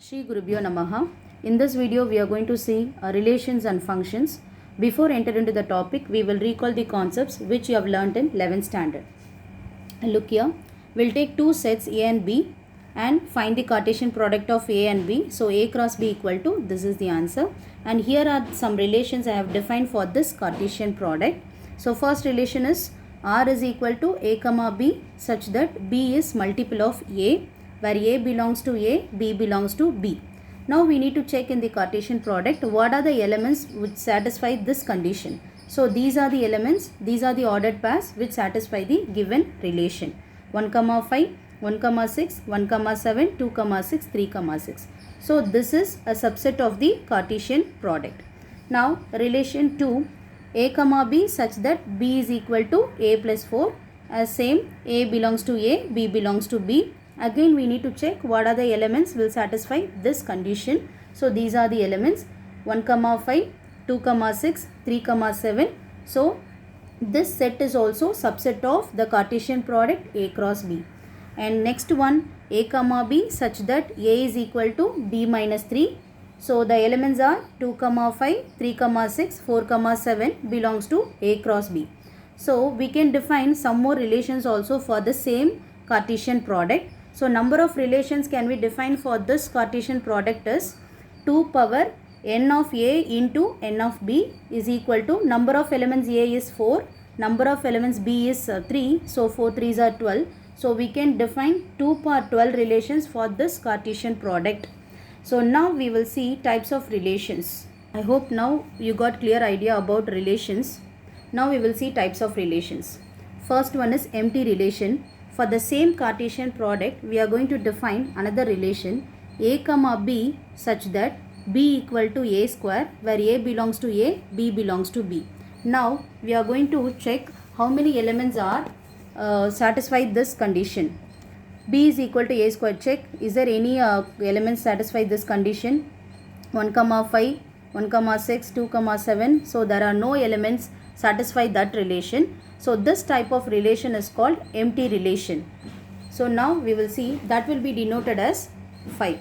Shri Gurubhyo Namaha. In this video, we are going to see relations and functions. Before enter into the topic, we will recall the concepts which you have learnt in 11th standard. Look here, we'll take two sets A and B and find the Cartesian product of A and B. So A cross B equal to, this is the answer. And here are some relations I have defined for this Cartesian product. So first relation is R is equal to A comma B such that B is multiple of A, where A belongs to A, B belongs to B. Now we need to check in the Cartesian product what are the elements which satisfy this condition. So these are the elements, these are the ordered pairs which satisfy the given relation. 1, 5, 1, 6, 1, 7, 2, 6, 3, 6. So this is a subset of the Cartesian product. Now relation 2, A comma B such that B is equal to A plus 4, as same A belongs to A, B belongs to B. Again we need to check what are the elements will satisfy this condition. So these are the elements 1, 5, 2, 6, 3, 7. So this set is also subset of the Cartesian product A cross B. And next one, A comma B such that A is equal to B minus 3. So the elements are 2, 5, 3, 6, 4, 7 belongs to A cross B. So we can define some more relations also for the same Cartesian product. So number of relations can be defined for this Cartesian product is 2 power n of A into n of B is equal to number of elements A is 4, number of elements B is 3, so 4 3s are 12. So we can define 2 power 12 relations for this Cartesian product. So now we will see types of relations. I hope now you got clear idea about relations. Now we will see types of relations. First one is empty relation. For the same Cartesian product, we are going to define another relation A comma B such that B equal to A square, where A belongs to A, B belongs to B. Now we are going to check how many elements are satisfied this condition. B is equal to A square. Check, is there any elements satisfy this condition? 1, 5, 1, 6, 2, 7. So there are no elements satisfy that relation. So this type of relation is called empty relation. So now we will see that will be denoted as 5.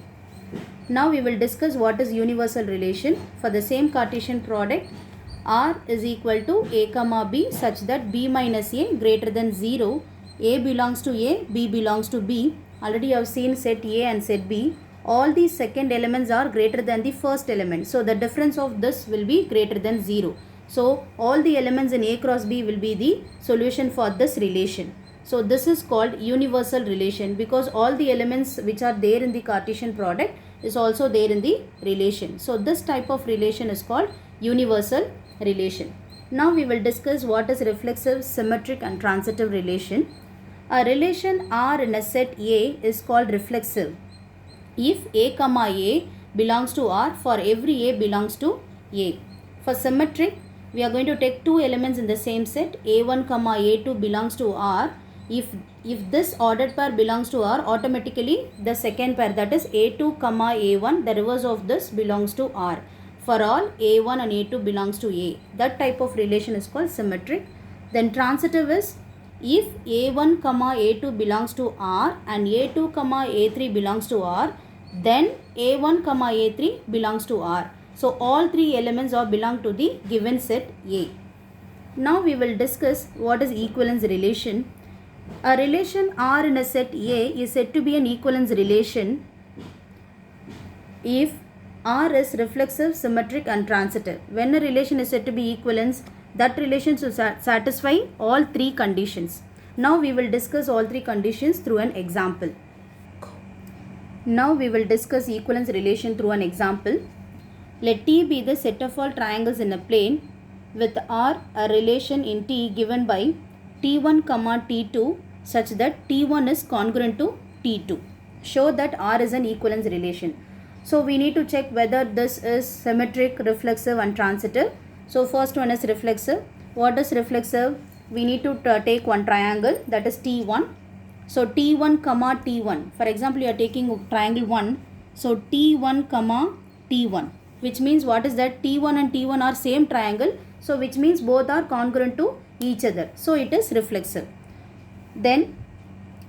Now we will discuss what is universal relation. For the same Cartesian product, R is equal to A comma B such that B minus A greater than 0. A belongs to A, B belongs to B. Already I have seen set A and set B. All these second elements are greater than the first element. So the difference of this will be greater than 0. So all the elements in A cross B will be the solution for this relation. So this is called universal relation because all the elements which are there in the Cartesian product is also there in the relation. So this type of relation is called universal relation. Now we will discuss what is reflexive, symmetric and transitive relation. A relation R in a set A is called reflexive if A comma A belongs to R for every A belongs to A. For symmetric, we are going to take two elements in the same set A1 comma A2 belongs to R. If this ordered pair belongs to R, automatically the second pair, that is A2 comma A1, the reverse of this belongs to R. For all A1 and A2 belongs to A. That type of relation is called symmetric. Then transitive is if A1 comma A2 belongs to R and A2 comma A3 belongs to R, then A1 comma A3 belongs to R. So all three elements are belong to the given set A. Now we will discuss what is equivalence relation. A relation R in a set A is said to be an equivalence relation if R is reflexive, symmetric and transitive. When a relation is said to be equivalence, that relation should satisfy all three conditions. Now we will discuss all three conditions through an example. Now we will discuss equivalence relation through an example. Let T be the set of all triangles in a plane with R a relation in T given by T1 comma T2 such that T1 is congruent to T2. Show that R is an equivalence relation. So we need to check whether this is symmetric, reflexive and transitive. So first one is reflexive. What is reflexive? We need to take one triangle, that is T1. So T1 comma T1. For example, you are taking triangle 1. So T1 comma T1. Which means what is that? T1 and T1 are same triangle. So which means both are congruent to each other. So it is reflexive. Then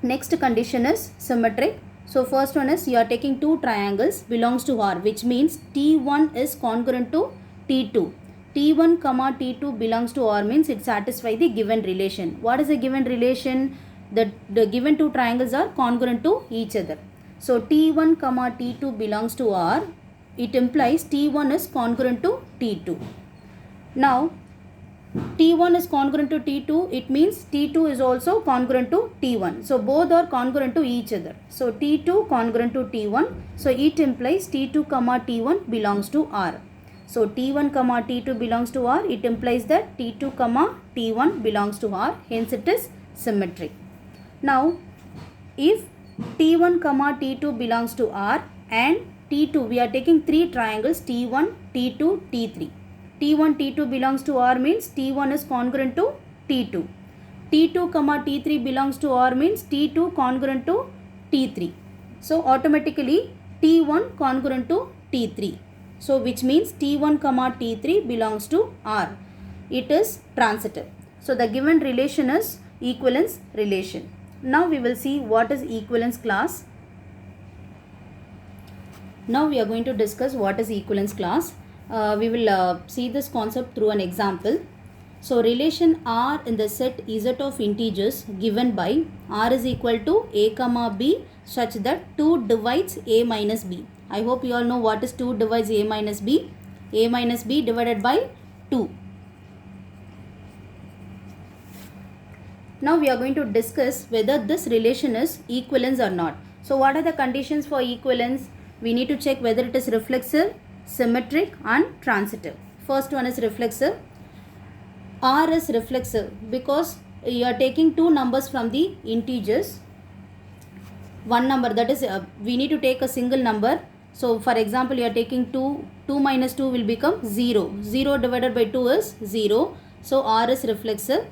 next condition is symmetric. So first one is you are taking two triangles belongs to R, which means T1 is congruent to T2. T1 comma T2 belongs to R means it satisfies the given relation. What is the given relation? The given two triangles are congruent to each other. So T1 comma T2 belongs to R. It implies T1 is congruent to T2. Now T1 is congruent to T2, it means T2 is also congruent to T1. So both are congruent to each other. So T2 congruent to T1. So it implies T2 comma T1 belongs to R. So T1 comma T2 belongs to R. It implies that T2 comma T1 belongs to R. Hence it is symmetric. Now if T1 comma T2 belongs to R and T2, we are taking three triangles T1, T2, T3. T1, T2 belongs to R means T1 is congruent to T2. T2 comma T3 belongs to R means T2 congruent to T3. So automatically T1 congruent to T3. So which means T1 comma T3 belongs to R. It is transitive. So the given relation is equivalence relation. Now we will see what is equivalence class. Now we are going to discuss what is equivalence class. We will see this concept through an example. So relation R in the set Z of integers given by R is equal to A comma B such that 2 divides A minus B. I hope you all know what is 2 divides A minus B. A minus B divided by 2. Now we are going to discuss whether this relation is equivalence or not. So what are the conditions for equivalence? We need to check whether it is reflexive, symmetric and transitive. First one is reflexive. R is reflexive because you are taking two numbers from the integers. One number, that is we need to take a single number. So for example, you are taking 2 minus 2 will become 0. 0 divided by 2 is 0. So R is reflexive.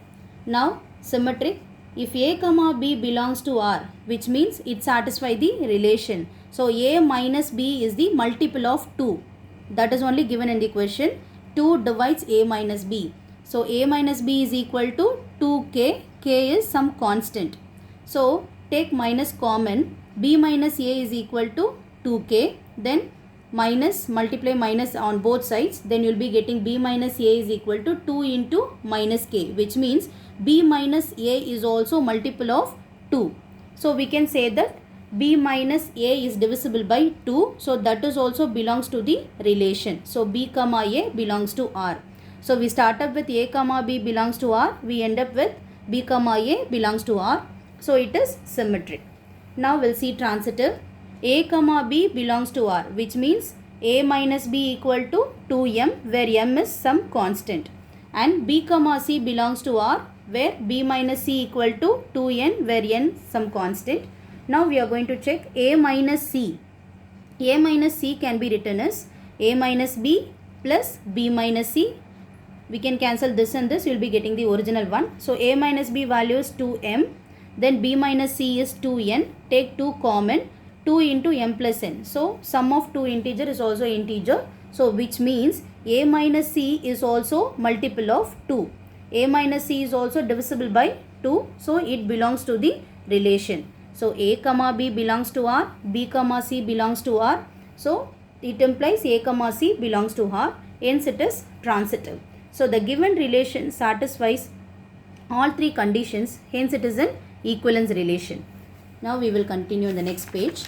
Now symmetric. If A comma B belongs to R, which means it satisfies the relation. So A minus B is the multiple of 2. That is only given in the question. 2 divides A minus B. So A minus B is equal to 2k. K is some constant. So take minus common. B minus A is equal to 2k. Then minus, multiply minus on both sides. Then you will be getting B minus A is equal to 2 into minus k. Which means B minus A is also multiple of 2. So we can say that B minus A is divisible by 2. So that is also belongs to the relation. So B comma A belongs to R. So we start up with A comma B belongs to R. We end up with B comma A belongs to R. So it is symmetric. Now we'll see transitive. A comma B belongs to R, which means A minus B equal to 2m, where m is some constant. And B comma C belongs to R, where B minus C equal to 2n, where n some constant. Now we are going to check A minus C. A minus C can be written as A minus B plus B minus C. We can cancel this and this, you will be getting the original one. So A minus B value is 2m. Then B minus C is 2n. Take 2 common. 2 into m plus n. So sum of 2 integer is also integer. So which means A minus C is also multiple of 2. A minus C is also divisible by 2. So it belongs to the relation. So A comma B belongs to R. B comma C belongs to R. So it implies A comma C belongs to R. Hence it is transitive. So the given relation satisfies all three conditions. Hence it is an equivalence relation. Now we will continue in the next page.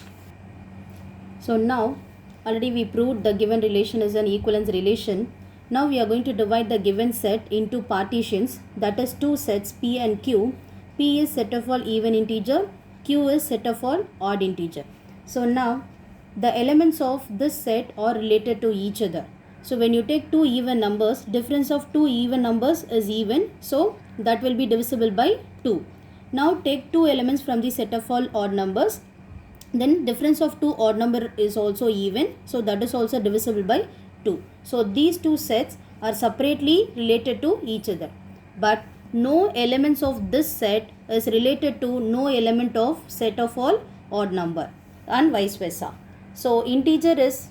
So now already we proved the given relation is an equivalence relation. Now we are going to divide the given set into partitions, that is two sets P and Q. P is set of all even integer, Q is set of all odd integer. So now the elements of this set are related to each other. So when you take two even numbers, difference of two even numbers is even. So that will be divisible by 2. Now take two elements from the set of all odd numbers. Then difference of two odd number is also even. So that is also divisible by 2. So these two sets are separately related to each other. But no elements of this set is related to no element of set of all odd number and vice versa. So integer is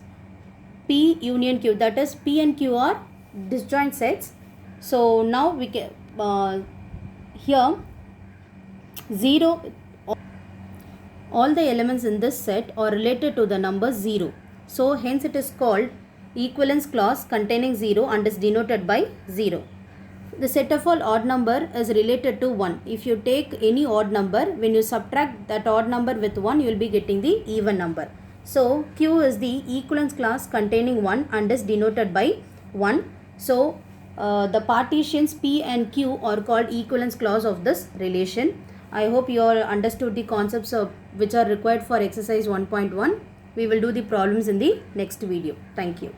P union Q, that is P and Q are disjoint sets. So now we can here 0 all the elements in this set are related to the number 0. So hence it is called equivalence clause containing 0 and is denoted by 0. The set of all odd number is related to 1. If you take any odd number, when you subtract that odd number with 1, you will be getting the even number. So Q is the equivalence clause containing 1 and is denoted by 1. So the partitions P and Q are called equivalence clause of this relation. I hope you all understood the concepts of which are required for exercise 1.1. We will do the problems in the next video. Thank you.